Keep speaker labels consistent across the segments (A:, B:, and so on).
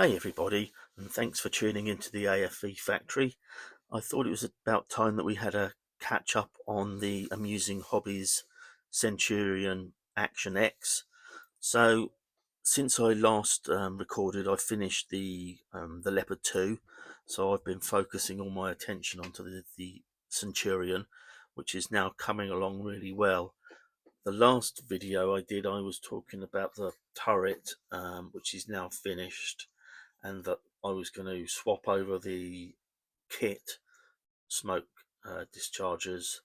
A: Hey everybody, and thanks for tuning into the AFV Factory. I thought it was about time that we had a catch up on the Amusing Hobbies Centurion Action X. So, since I last recorded, I finished the Leopard 2, so I've been focusing all my attention onto the Centurion, which is now coming along really well. The last video I did, I was talking about the turret, which is now finished, and that I was going to swap over the kit smoke dischargers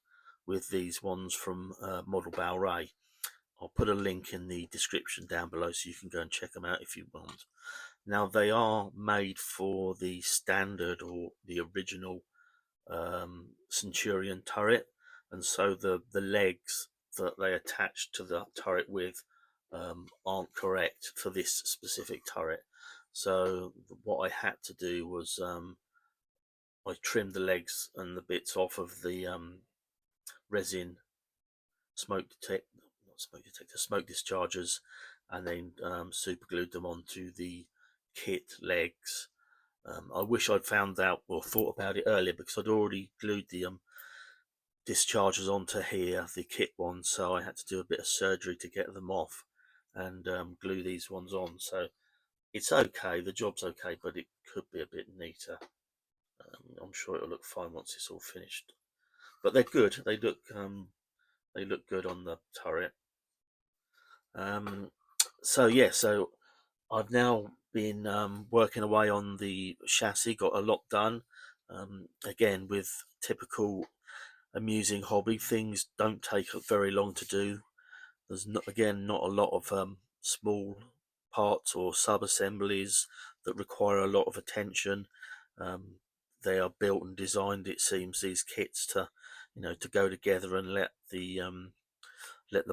A: with these ones from Model Balray. I'll put a link in the description down below so you can go and check them out if you want. Now, they are made for the standard or the original Centurion turret, and so the legs that they attach to the turret with aren't correct for this specific turret. So what I had to do was I trimmed the legs and the bits off of the resin smoke dischargers, and then super glued them onto the kit legs. I wish I'd found out or thought about it earlier, because I'd already glued the dischargers onto here, the kit ones, so I had to do a bit of surgery to get them off and glue these ones on. So it's okay, the job's okay, but it could be a bit neater. I'm sure it'll look fine once it's all finished. But they're good. They look good on the turret. So I've now been working away on the chassis. Got a lot done. Again, with typical Amusing Hobby, things don't take very long to do. There's not a lot of small parts or sub assemblies that require a lot of attention. They are built and designed, it seems, these kits to go together and let the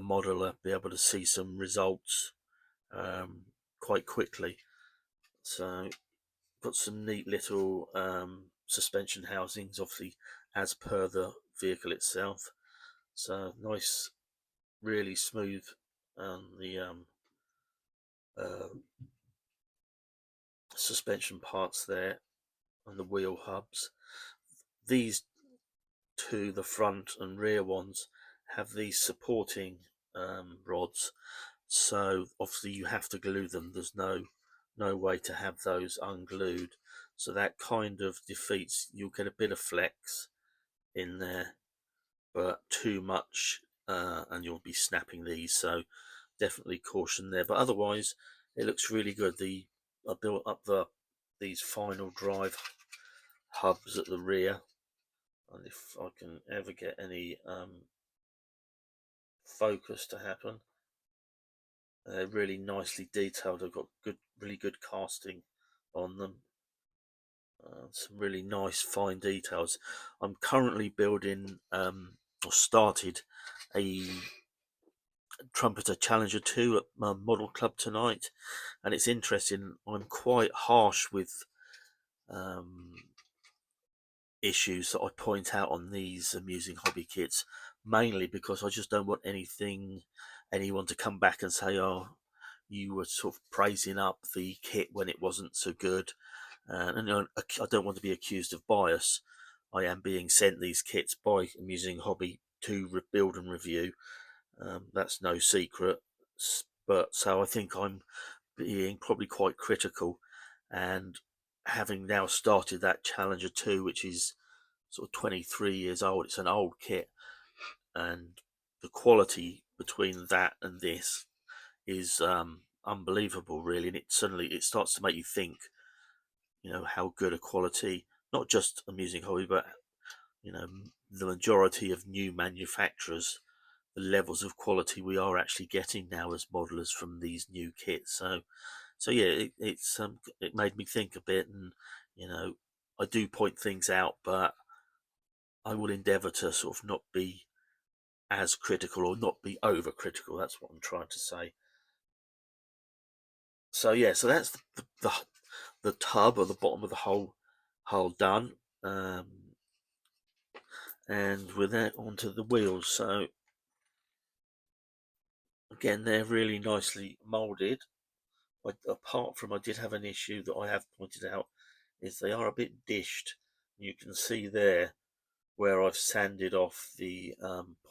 A: modeler be able to see some results quite quickly. So got some neat little suspension housings, obviously as per the vehicle itself. So nice, really smooth the uh, suspension parts there, and the wheel hubs. These two, the front and rear ones, have these supporting rods, so obviously you have to glue them. There's no way to have those unglued, so that kind of defeats. You'll get a bit of flex in there, but too much and you'll be snapping these, so definitely caution there. But otherwise it looks really good. I built up these final drive hubs at the rear, and if I can ever get any focus to happen, they're really nicely detailed. I've got really good casting on them. Some really nice fine details. I'm currently building or started a Trumpeter Challenger 2 at my model club tonight, and it's interesting. I'm quite harsh with issues that I point out on these Amusing Hobby kits, mainly because I just don't want anyone to come back and say, "Oh, you were sort of praising up the kit when it wasn't so good." And I don't want to be accused of bias. I am being sent these kits by Amusing Hobby to build and review. That's no secret. But so I think I'm being probably quite critical, and having now started that Challenger 2, which is sort of 23 years old, it's an old kit, and the quality between that and this is unbelievable, really. And it starts to make you think, how good a quality, not just Amusing Hobby, but the majority of new manufacturers, the levels of quality we are actually getting now as modelers from these new kits. So yeah, it made me think a bit, and I do point things out, but I will endeavour to sort of not be as critical or not be overcritical. That's what I'm trying to say. So yeah, so that's the tub or the bottom of the hull done, and with that onto the wheels. So again, they're really nicely moulded. apart from I did have an issue that I have pointed out, is they are a bit dished. You can see there where I've sanded off the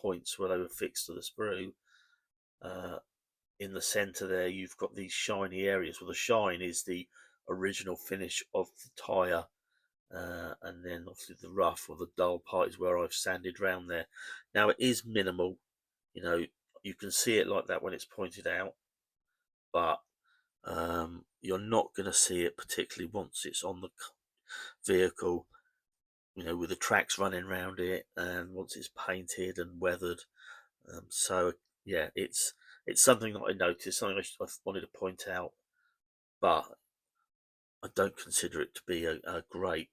A: points where they were fixed to the sprue. In the centre there, you've got these shiny areas. Well, the shine is the original finish of the tyre, and then obviously the rough or the dull part is where I've sanded round there. Now it is minimal, you can see it like that when it's pointed out, but you're not going to see it particularly once it's on the vehicle, with the tracks running around it, and once it's painted and weathered. So yeah, it's something that I noticed, something I wanted to point out, but I don't consider it to be a great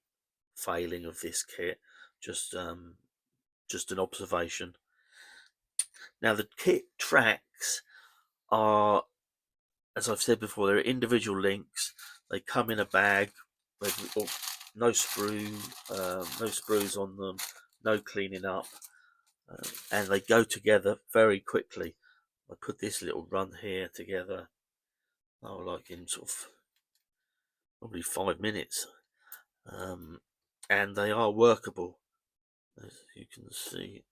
A: failing of this kit. Just an observation. Now the kit tracks are, as I've said before, they're individual links. They come in a bag. No sprues on them, no cleaning up, and they go together very quickly. I put this little run here together, like in sort of probably 5 minutes, and they are workable, as you can see.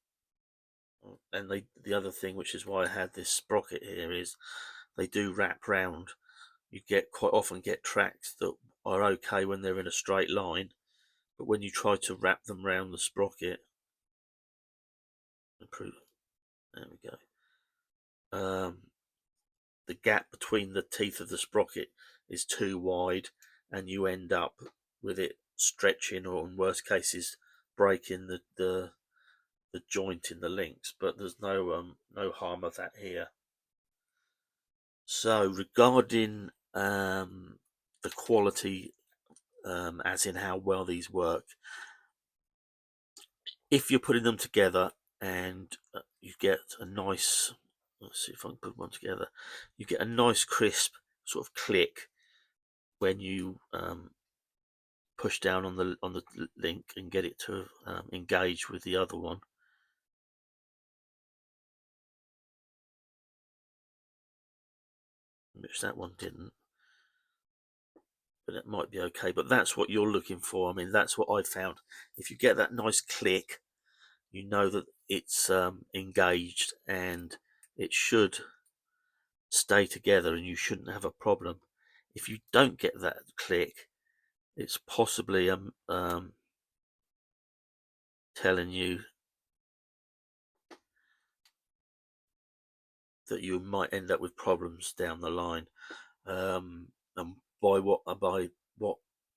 A: And the other thing, which is why I had this sprocket here, is they do wrap round. You quite often get tracks that are okay when they're in a straight line, but when you try to wrap them round the sprocket, there we go. The gap between the teeth of the sprocket is too wide, and you end up with it stretching, or in worst cases breaking the joint in the links. But there's no harm of that here. So regarding the quality, as in how well these work, if you're putting them together and you get a nice, let's see if I can put one together, you get a nice crisp sort of click when you push down on the link and get it to engage with the other one. Which that one didn't, but it might be okay. But that's what you're looking for. I mean, that's what I found. If you get that nice click, you know that it's engaged, and it should stay together, and you shouldn't have a problem. If you don't get that click, it's possibly telling you that you might end up with problems down the line. And by what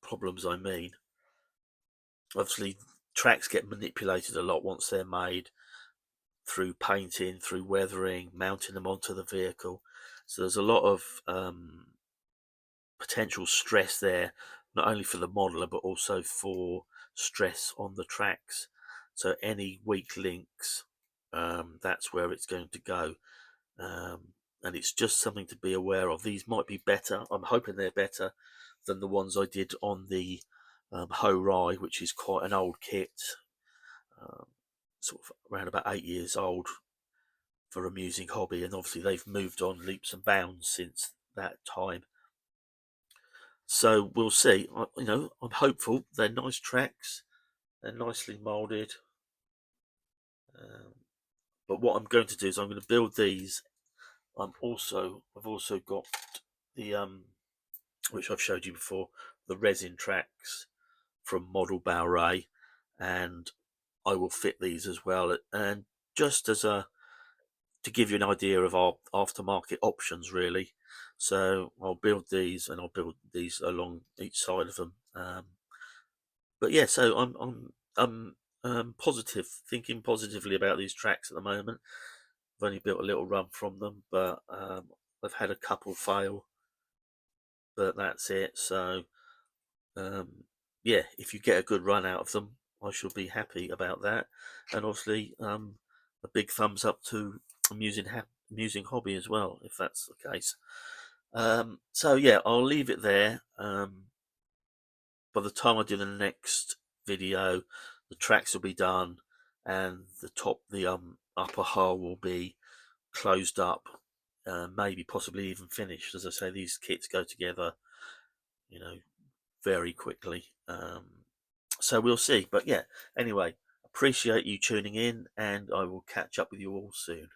A: problems I mean, obviously tracks get manipulated a lot once they're made, through painting, through weathering, mounting them onto the vehicle. So there's a lot of potential stress there, not only for the modeler but also for stress on the tracks. So any weak links, that's where it's going to go. And it's just something to be aware of. These might be better. I'm hoping they're better than the ones I did on the Ho-Rai, which is quite an old kit, sort of around about 8 years old for Amusing Hobby, and obviously they've moved on leaps and bounds since that time. So we'll see. I'm hopeful. They're nice tracks. They're nicely moulded. But what I'm going to do is I'm going to build these. I've also got the which I've showed you before, the resin tracks from Model Bauray, and I will fit these as well. And just as to give you an idea of our aftermarket options, really. So I'll build these, and I'll build these along each side of them. But yeah, so I'm positive, thinking positively about these tracks at the moment. I've only built a little run from them, but I've had a couple fail, but that's it. So yeah, if you get a good run out of them, I shall be happy about that. And obviously, a big thumbs up to Amusing Hobby as well, if that's the case. So yeah, I'll leave it there. By the time I do the next video, the tracks will be done, and the upper hull will be closed up maybe possibly even finished. As I say, these kits go together, you know, very quickly. So we'll see. But yeah, anyway, appreciate you tuning in, and I will catch up with you all soon.